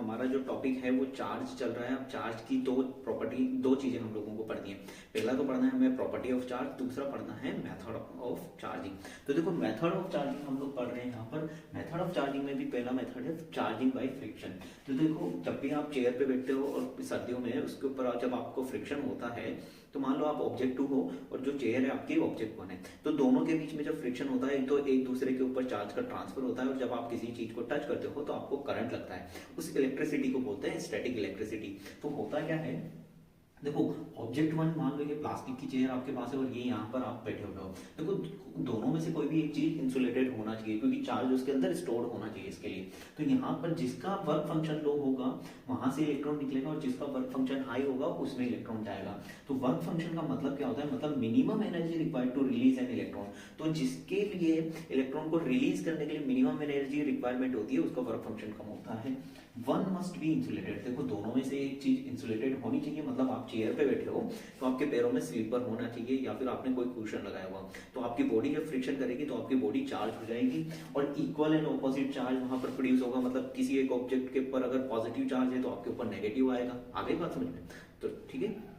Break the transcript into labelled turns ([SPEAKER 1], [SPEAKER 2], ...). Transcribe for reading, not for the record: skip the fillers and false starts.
[SPEAKER 1] हमारा जो टॉपिक है वो चार्ज चल रहा है। अब चार्ज की दो चीजें हम लोगों को पढ़नी है। पहला तो पढ़ना है हमें प्रॉपर्टी ऑफ चार्ज, दूसरा पढ़ना है मेथड ऑफ चार्जिंग। तो देखो मेथड ऑफ चार्जिंग हम लोग पढ़ रहे हैं यहाँ पर। मेथड ऑफ चार्जिंग में भी पहला मेथड है चार्जिंग बाय फ्रिक्शन। तो देखो जब भी आप चेयर पे बैठते हो और सर्दियों में उसके ऊपर जब आपको फ्रिक्शन होता है, तो मान लो आप ऑब्जेक्ट 2 हो और जो चेयर है आपकी ऑब्जेक्ट 1 है, तो दोनों के बीच में जब फ्रिक्शन होता है तो एक दूसरे के ऊपर चार्ज का ट्रांसफर होता है, और जब आप किसी चीज को टच करते हो तो आपको करंट लगता है। उस इलेक्ट्रिसिटी को बोलते हैं स्टैटिक इलेक्ट्रिसिटी। तो होता क्या है, देखो ऑब्जेक्ट 1 मान लो ये प्लास्टिक की चेयर आपके पास है और ये यहाँ पर आप बैठे हुए हो। देखो दोनों में से कोई भी एक चीज इंसुलेटेड होना चाहिए, क्योंकि चार्ज उसके अंदर स्टोर होना चाहिए इसके लिए। तो यहाँ पर जिसका वर्क फंक्शन लो होगा वहां से इलेक्ट्रॉन निकलेगा, और जिसका वर्क फंक्शन हाई होगा उसमें इलेक्ट्रॉन जाएगा। तो वर्क फंक्शन का मतलब क्या होता है, मतलब minimum energy required to release an electron. तो जिसके लिए इलेक्ट्रॉन को रिलीज करने के लिए मिनिमम एनर्जी रिक्वायरमेंट होती है उसका वर्क फंक्शन कम होता है। One must be insulated. देखो दोनों में से एक चीज इंसुलेटेड होनी चाहिए, मतलब आप चेयर पे बैठे हो तो आपके पैरों में स्लीपर होना चाहिए, या फिर आपने कोई कुशन लगाया हुआ, तो आपकी बॉडी जब फ्रिक्शन करेगी तो आपकी बॉडी चार्ज हो जाएगी, और इक्वल एंड ऑपोजिट चार्ज वहां पर प्रोड्यूस होगा। मतलब किसी एक ऑब्जेक्ट के ऊपर अगर पॉजिटिव चार्ज है तो आपके ऊपर नेगेटिव आएगा। आ गई बात समझ में? तो ठीक है।